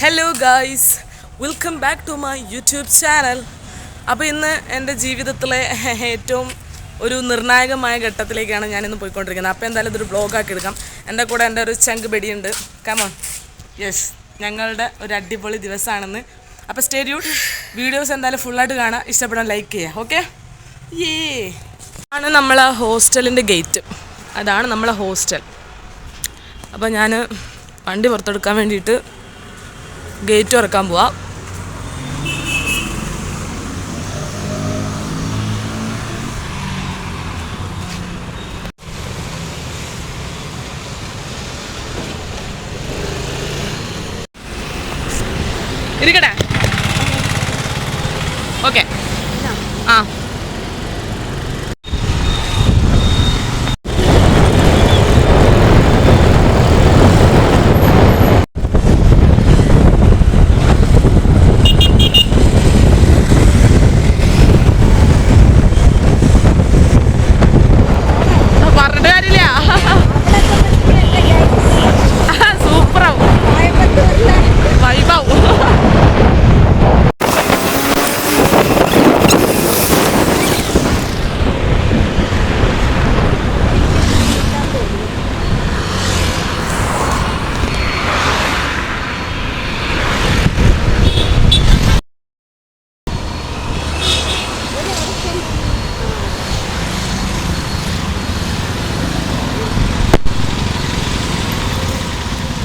Hello guys, welcome back to my YouTube channel. അപ്പോൾ ഇന്ന് എൻ്റെ ജീവിതത്തിലെ ഏറ്റവും ഒരു നിർണായകമായ ഘട്ടത്തിലേക്കാണ് ഞാനിന്ന് പോയിക്കൊണ്ടിരിക്കുന്നത്. അപ്പോൾ എന്തായാലും ഇതൊരു വ്ളോഗാക്കി എടുക്കാം. എൻ്റെ കൂടെ എൻ്റെ ഒരു ചങ്ക് ബെടിയുണ്ട്. കമോൺ. യെസ്, ഞങ്ങളുടെ ഒരു അടിപൊളി ദിവസമാണെന്ന്. അപ്പോൾ സ്റ്റേ ട്യൂൺഡ്. വീഡിയോസ് എന്തായാലും ഫുള്ളായിട്ട് കാണാം. ഇഷ്ടപ്പെടാൻ ലൈക്ക് ചെയ്യുക. ഓക്കെ. ആണ് നമ്മളെ ഹോസ്റ്റലിൻ്റെ ഗേറ്റ്. അതാണ് നമ്മളെ ഹോസ്റ്റൽ. അപ്പോൾ ഞാൻ വണ്ടി പുറത്തെടുക്കാൻ വേണ്ടിയിട്ട് ഗേറ്റ് തുറക്കാൻ പോവാം. ഇരിക്കട്ടെ. ഓക്കെ. ആ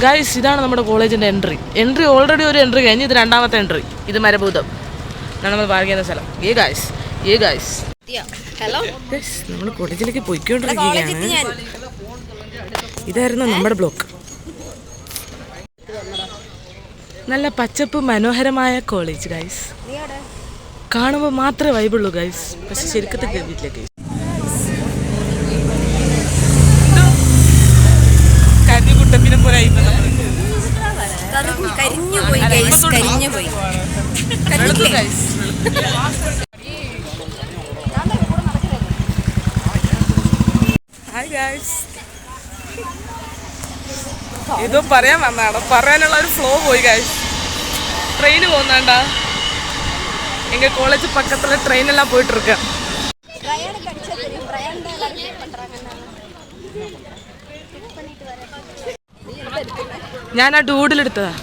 ഗൈസ്, ഇതാണ് നമ്മുടെ കോളേജിൻ്റെ എൻട്രി ഓൾറെഡി ഒരു എൻട്രി കഴിഞ്ഞ് ഇത് രണ്ടാമത്തെ എൻട്രി. ഇത് മരഭൂതം എന്നാണ് നമ്മൾ പാർക്ക് ചെയ്യുന്ന സ്ഥലം. ഗൈസ് നമ്മൾ കോളേജിലേക്ക് പോയിക്കൊണ്ടിരിക്കുകയാണ്. ഇതായിരുന്നു നമ്മുടെ ബ്ലോക്ക്. നല്ല പച്ചപ്പ് മനോഹരമായ കോളേജ് ഗൈസ്. കാണുമ്പോൾ മാത്രമേ വൈബുള്ളൂ ഗൈസ്, പക്ഷെ ശരിക്കത്തെ കേട്ടില്ല ഗൈസ്. കരിഞ്ഞുകുട്ടപ്പിനെ പോലെ ഹായ് ഗൈസ്. ഇതോ പറയാൻ വന്നതാണ്, പറയാനുള്ള ഒരു ഫ്ലോ പോയി ഗൈസ്. ട്രെയിന് പോകുന്നാണ്ടാ. എങ്ക കോളേജ് പക്കത്തുള്ള ട്രെയിനെല്ലാം പോയിട്ടിരിക്ക. ഞാൻ ആ ഡൂഡിലെടുത്തതാ.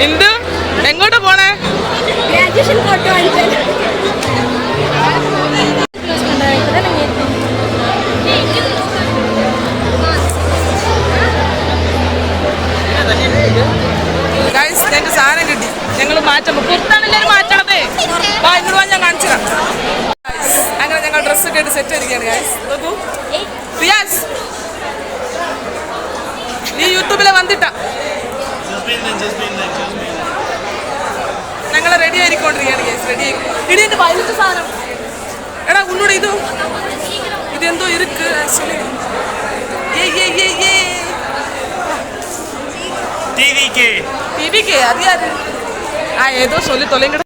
എന്ത് എങ്ങോട്ട് പോണേ? ഗൈസ്, ഞങ്ങൾക്ക് സാധനം കിട്ടി. ഞങ്ങൾ മാറ്റം പുറത്താണെല്ലാവരും മാറ്റണതേ. വാ ഇങ്ങോട്ട് വാ, ഞാൻ കാണിച്ചു തരാം. അങ്ങനെ ഞങ്ങൾ ഡ്രസ്സൊക്കെ ആയിട്ട് സെറ്റ് ആയിരിക്കുകയാണ് ഗൈസ്. നോക്കൂ റിയാസ്, നീ യൂട്യൂബിലെ വന്നിട്ട ഞങ്ങൾ റെഡി ആയിരിക്കൊണ്ടിരിക്കുകയാണ് ഗൈസ്. റെഡി ആയി. ഇടി എൻ്റെ വയലറ്റ് സാധനം. എടാ ഉന്നൂടെ ഇതെന്തോ ഇருக்கு ആക്ച്വലി. അറിയാതെ ഏതോ ചൊല്ലി തൊലയും.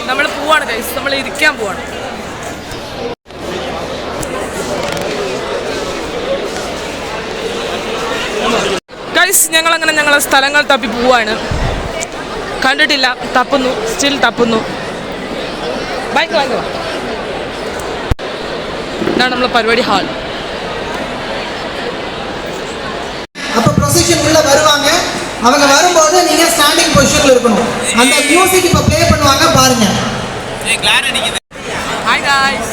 നമ്മൾ പോവാണ് ഗൈസ്, നമ്മൾ ഇരിക്കാൻ പോവാണ്. ഗൈസ്, ഞങ്ങളങ്ങനെ ഞങ്ങളെ സ്ഥലങ്ങൾ തപ്പി പോവാണ്. കണ്ടിട്ടില്ല, തപ്പുന്നു, സ്റ്റിൽ തപ്പുന്നു. ബൈക്ക് വാങ്ങുക. ഇതാണ് നമ്മളെ പരിപാടി ഹാൾ. அப்ப ப்ரொசெஷன் உள்ள வருவாங்க. அவங்க வரும்போது நீங்க ஸ்டாண்டிங் பொசிஷன்ல இருக்கணும். அந்த மியூசிக் இப்ப ப்ளே பண்ணுவாங்க பாருங்க. ஏய் கிளார் அடிக்குது. Hi guys.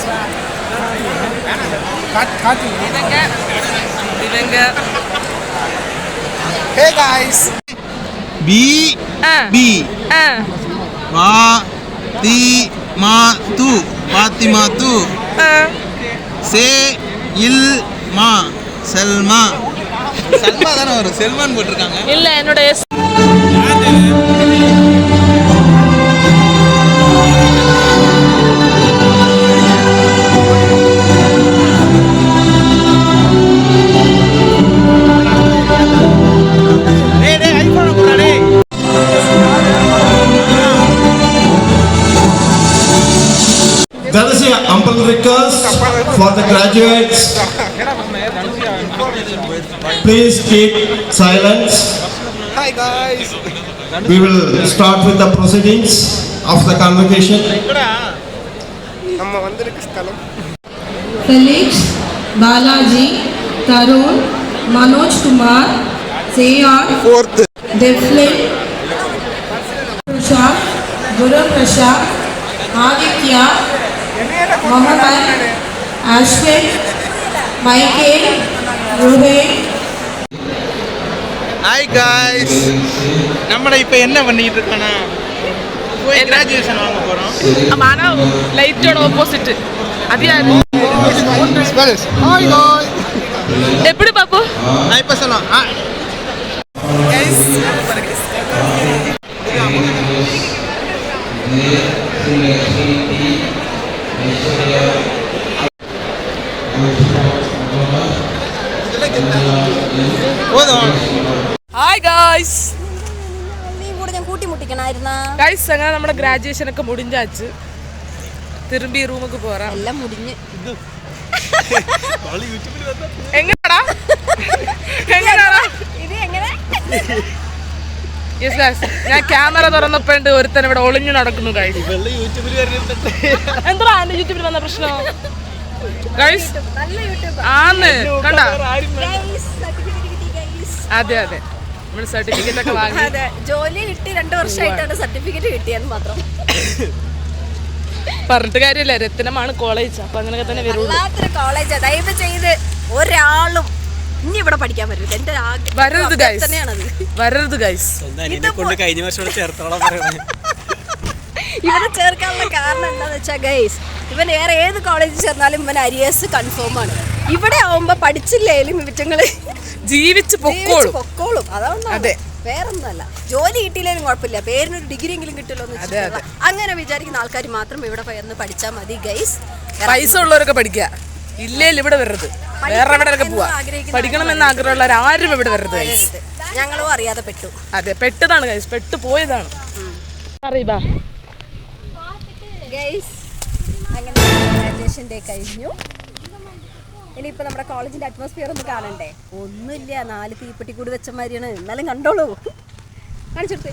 காத்து இவங்க Hey guys. B B Ma Ti Ma Tu Fatima Tu Se Il Ma Selma. Salma தானே வரும், செல்மான் போட்டிருக்காங்க. இல்லை, என்னோட That is a humble request for the graduates Please keep silence. Hi guys. We will start with the proceedings of the convocation. நம்ம வந்திருக்க ஸ்தலம் Felix, Balaji, Tarun, Manoj Kumar, Sean, 4th Devlin, Prashant, Guru Prashant, Aditya, Mohammed, Ashwin, Michael, Ruben. Hi guys நம்மள இப்போ என்ன பண்ணிட்டு இருக்கோம்னா போய் graduation வாங்க போறோம் ஆனா லைட்டோட ஆப்போசிட் அது யாரு ஹாய் காய்ஸ் எப்படி பாப்பு நான் இப்போ சொல்லலாம் guys போதும் ഹായ് ഗായ്സ് നീ കൂടെ ഞാൻ കൂട്ടിമുട്ടിക്കണായിരുന്ന ഗായ്സ് അങ്ങനെ നമ്മുടെ ഗ്രാജുവേഷൻ ഒക്കെ മുടിഞ്ഞാച്ച് തിരുമ്പി റൂമുക്ക് പോറാം എല്ലാം മുടിഞ്ഞ് എങ്ങനെയാടാ എങ്ങനെയാടാ ഇത് എങ്ങനെ യെസ് ഗായ്സ് ഞാൻ ക്യാമറ തുറന്നപ്പോണ്ട് ഒരുത്തൻ ഇവിടെ ഒളിഞ്ഞു നടക്കുന്നു ഗായ്സ് എന്താ എന്റെ യൂട്യൂബിൽ വന്ന പ്രശ്നം ഗായ്സ് നല്ല യൂട്യൂബ് ആന്ന് കണ്ട സർട്ടിഫിക്കറ്റ് കിട്ടി ഗൈസ് അതെ അതെ നമ്മൾ സർട്ടിഫിക്കറ്റ് ഒക്കെ വാങ്ങി അതെ ജോലി കിട്ടി 2 വർഷമായിട്ടാണ് സർട്ടിഫിക്കറ്റ് കിട്ടിയെന്ന് മാത്രം പറഞ്ഞിട്ട് കാര്യമില്ല രത്നമാണ് കോളേജ് അപ്പൊ അങ്ങനെയൊക്കെ തന്നെ വരുള്ളൂ വല്ലാത്തൊരു കോളേജാ ദയവ് ചെയ്ത് ഒരാളും ഇനി ഇവിടെ പഠിക്കാൻ പറ്റരുത് എന്റെ വരരുത് ഗൈസ് തന്നെയാണത് വരരുത് ഗൈസ് കഴിഞ്ഞ വർഷം ചേർത്തോളം പറയണേ ഇവനെ ചേർക്കാനുള്ള കാരണം എന്താന്ന് വെച്ചാൽ ഗൈസ് ഇവൻ വേറെ ഏത് കോളേജിൽ ചേർന്നാലും ഇവൻ അരിയേഴ്സ് കൺഫേം ആണ് ഇവിടെ ആവുമ്പോ പഠിച്ചില്ലേലും ഇവറ്റങ്ങള് ജീവിച്ച് പൊക്കോളും അതാണ് അതെ. വേറൊന്നുമല്ല ജോലി കിട്ടിയില്ലേലും കുഴപ്പമില്ല പേരിനൊരു ഡിഗ്രി എങ്കിലും കിട്ടുമല്ലോ എന്ന് വെച്ചിട്ടുള്ള അങ്ങനെ വിചാരിക്കുന്ന ആൾക്കാർ മാത്രം ഇവിടെ പോയെന്ന് പഠിച്ചാൽ മതി ഗൈസ് പൈസ ഉള്ളവരൊക്കെ പഠിക്കുക ഇല്ലേലും ഇവിടെ വരരുത് വേറെ എവിടെയൊക്കെ പോവാ പഠിക്കണമെന്ന് ആഗ്രഹമുള്ളവർ ആരും ഇവിടെ വരരുത് ഗൈസ് ഞങ്ങളും അറിയാതെ പെട്ടു അതെ പെട്ടതാണ് ഗൈസ് പെട്ടു പോയതാണ് അറിയാ ഗൈസ് അങ്ങനെ ഗ്രാജുവേഷൻ ഡേ കഴിഞ്ഞു ഇനിയിപ്പോൾ നമ്മുടെ കോളേജിൻ്റെ അറ്റ്മോസ്ഫിയർ ഒന്ന് കാണണ്ടേ ഒന്നുമില്ല 4 തീപ്പെട്ടി കൂടി വെച്ച മാതിരിയാണ് എന്നാലും കണ്ടോളൂ കാണിച്ചെടുത്ത്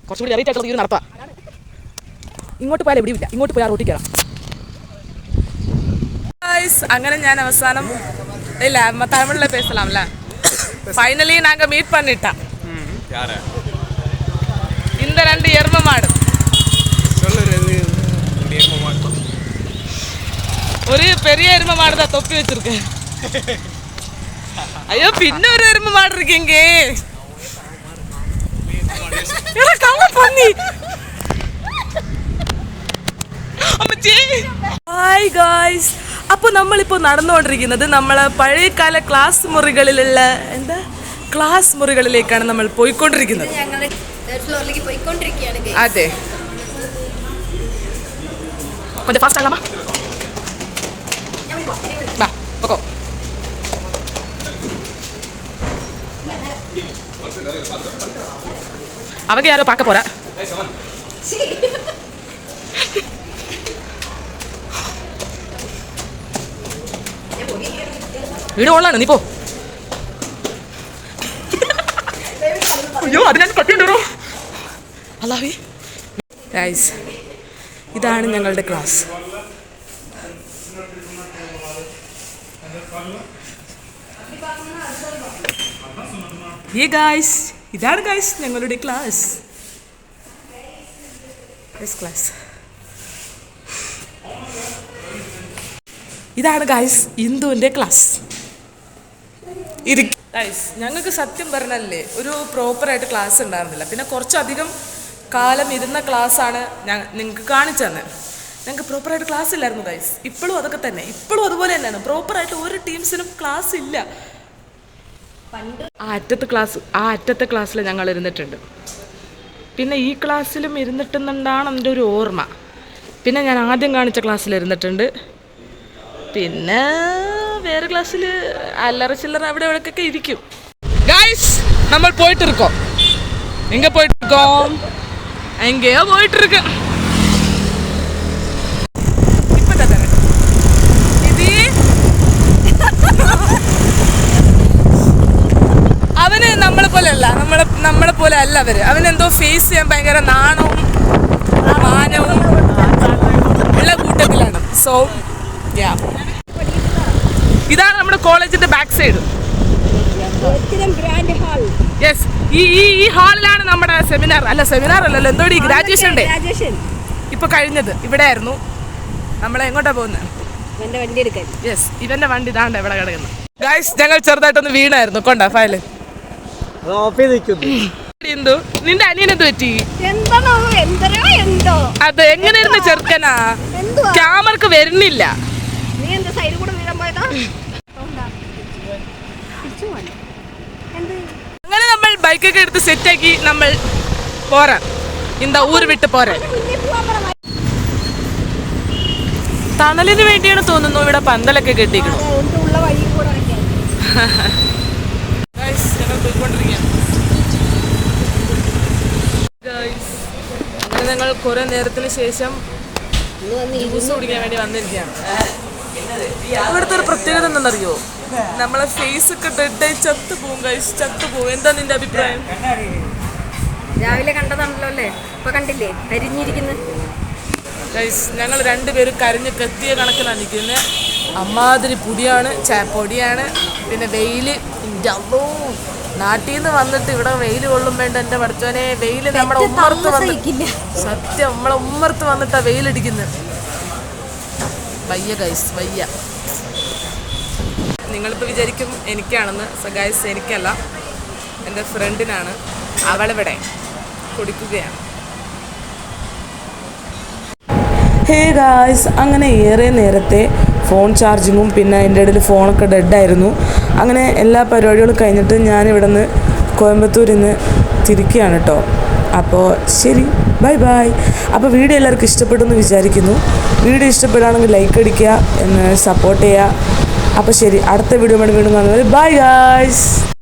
കുറച്ചുകൂടി അറിയിച്ചായിട്ടുള്ള ഈ ഒരു നടപ്പാ ഇങ്ങോട്ട് പോയാൽ എവിടെയില്ല ഇങ്ങോട്ട് പോയാൽ റോട്ടിൽ കയറാം അങ്ങനെ ഞാൻ അവസാനം ഇല്ല തമിഴിൽ പേസലാംല ഫൈനലി நாங்க மீட் பண்ணிட்டோம் இந்த 2 எரும மாடு ஒரு பெரிய எரும மாடு தான் தொப்பி வச்சிருக்கேன் ஐயோ பின்ன ஒரு எரும மாடு இருக்கீங்க ഹായ് ഗായ്സ് അപ്പോൾ നമ്മളിപ്പോൾ നടന്നുകൊണ്ടിരിക്കുന്നത് നമ്മളെ പഴയകാല ക്ലാസ് മുറികളിലുള്ള ക്ലാസ് മുറികളിലേക്കാണ് നമ്മൾ പോയിക്കൊണ്ടിരിക്കുന്നത് ഞങ്ങൾ തേർഡ് ഫ്ലോറിലേക്ക് പോയിക്കൊണ്ടിരിക്കുകയാണ് അതെ கொஞ்சம் ஃபாஸ்ட் ஆகலாமா வா போகோ அவங்க யாரோ பார்க்க போறா വീട് ഓളാണ് നീ പോ അയ്യോ അത് ഞാൻ കട്ടിയുണ്ടോ അല്ലാവേ ഗൈസ് ഇതാണ് ഞങ്ങളുടെ ക്ലാസ് ഈ ഗൈസ് ഇതാണ് ഗൈസ് ഞങ്ങളുടെ ക്ലാസ് ക്ലാസ് ഇതാണ് ഗൈസ് ഇന്ദുവിൻ്റെ ക്ലാസ് ഗൈസ് ഞങ്ങൾക്ക് സത്യം പറഞ്ഞല്ലേ ഒരു പ്രോപ്പറായിട്ട് ക്ലാസ് ഉണ്ടായിരുന്നില്ല പിന്നെ കുറച്ചധികം കാലം ഇരുന്ന ക്ലാസ്സാണ് നിങ്ങൾക്ക് കാണിച്ചു തന്നെ ഞങ്ങൾക്ക് പ്രോപ്പറായിട്ട് ക്ലാസ് ഇല്ലായിരുന്നു ഗൈസ് ഇപ്പോഴും അതൊക്കെ തന്നെ ഇപ്പോഴും അതുപോലെ തന്നെയാണ് പ്രോപ്പറായിട്ട് ഒരു ടീംസിനും ക്ലാസ് ഇല്ല ആ അറ്റത്തെ ക്ലാസ്സിൽ ഞങ്ങൾ ഇരുന്നിട്ടുണ്ട് പിന്നെ ഈ ക്ലാസ്സിലും ഇരുന്നിട്ടുണ്ടെന്നാണ് എൻ്റെ ഒരു ഓർമ്മ പിന്നെ ഞാൻ ആദ്യം കാണിച്ച ക്ലാസ്സിൽ ഇരുന്നിട്ടുണ്ട് പിന്നെ വേറെ ക്ലാസ്സിൽ അല്ലറ ചില്ലറ അവിടെ എവിടെയൊക്കെ ഇരിക്കും ഗൈസ് നമ്മൾ പോയിട്ടിരിക്കോം എங்கே போயிட்டுருக்கோம் எங்கேயோ போயிட்டு இருக்கு. അവന് നമ്മളെ പോലെ അല്ല, നമ്മളെ പോലെ അല്ല അവര്. അവനെന്തോ ഫേസ് ചെയ്യാൻ ഭയങ്കര നാണവും മാനവും ഉള്ള കൂട്ടത്തിലാണ്. സോ ഇതാണ് നമ്മുടെ കോളേജിന്റെ ബാക്ക് സൈഡ്. യെസ്, ഈ ഹാളിലാണ് നമ്മുടെ സെമിനാർ അല്ലല്ലോ, എന്തോ ഗ്രാജുവേഷൻ ഡേ ഇപ്പൊ കഴിഞ്ഞത് ഇവിടെ ആയിരുന്നു. നമ്മളെ എങ്ങോട്ടാ പോകുന്നത്? യെസ്, ഇവന്റെ വണ്ടി ഇതാണ്ട് എവിടെ കിടക്കുന്നത്. ഗൈസ്, ഞങ്ങൾ ചെറുതായിട്ടൊന്ന് വീണായിരുന്നു. കൊണ്ടാ ഫയല് എന്തോ നിന്റെ അനിയനെന്ത് പറ്റി? അത് എങ്ങനെയായിരുന്നു ചെറുക്കനാ? ക്യാമറക്ക് വരുന്നില്ല. അങ്ങനെ നമ്മൾ ബൈക്കൊക്കെ എടുത്ത് സെറ്റാക്കി നമ്മൾ പോരാ. എന്താ ഊര് വിട്ട് പോരാ. തണലിന് വേണ്ടിയാണ് തോന്നുന്നു ഇവിടെ പന്തലൊക്കെ കെട്ടിക്കണം. അങ്ങനെ ഞങ്ങൾ കുറെ നേരത്തിന് ശേഷം ജ്യൂസ് കുടിക്കാൻ വേണ്ടി വന്നിരിക്കുകയാണ്. ഇവിടുത്തെ ഒരു പ്രത്യേകത എന്താണെന്നറിയോ? നമ്മളെ ഫേസ് ഒക്കെ ഡെഡായി ചത്തുപോകും. ചത്തുപോകും. എന്താ നിന്റെ അഭിപ്രായം? രാവിലെ കണ്ടതാണല്ലോ അല്ലേ, ഇപ്പൊ കണ്ടില്ലേ അരിഞ്ഞിരിക്കുന്നത്. ഞങ്ങൾ രണ്ടുപേരും കരിഞ്ഞ് കത്തിയ കണക്കിലാണ് നിൽക്കുന്നത്. അമ്മാതിരി പൊടിയാണ്. പിന്നെ വെയില്. നാട്ടിൽ നിന്ന് വന്നിട്ട് ഇവിടെ വെയിൽ കൊള്ളും വേണ്ട എൻ്റെ പഠിച്ചോനെ. വെയിൽ നമ്മുടെ ഉമ്മർത്ത് വന്നിട്ടില്ല. സത്യം, നമ്മളെ ഉമ്മർത്ത് വന്നിട്ടാ വെയിലടിക്കുന്നത്. വയ്യ ഗൈസ്, വയ്യ. നിങ്ങളിപ്പോൾ വിചാരിക്കും എനിക്കാണെന്ന്. ഗൈസ്, എനിക്കല്ല, എൻ്റെ ഫ്രണ്ടിനാണ്. അവളിവിടെ കുടിക്കുകയാണ്. ഹേ ഗായ്സ്, അങ്ങനെ ഏറെ നേരത്തെ ഫോൺ ചാർജിങ്ങും പിന്നെ എൻ്റെ ഇടയിൽ ഫോണൊക്കെ ഡെഡായിരുന്നു. അങ്ങനെ എല്ലാ പരിപാടികളും കഴിഞ്ഞിട്ട് ഞാനിവിടെ നിന്ന് കോയമ്പത്തൂരിൽ നിന്ന് തിരിക്കുകയാണ് കേട്ടോ. അപ്പോൾ ശരി, ബൈ ബൈ. അപ്പോൾ വീഡിയോ എല്ലാവർക്കും ഇഷ്ടപ്പെട്ടെന്ന് വിചാരിക്കുന്നു. വീഡിയോ ഇഷ്ടപ്പെടുകയാണെങ്കിൽ ലൈക്ക് അടിക്കുക, എന്ന് സപ്പോർട്ട് ചെയ്യുക. അപ്പോൾ ശരി, അടുത്ത വീഡിയോ വേണ്ടി വീണ്ടും കാണുന്നത്. Bye guys.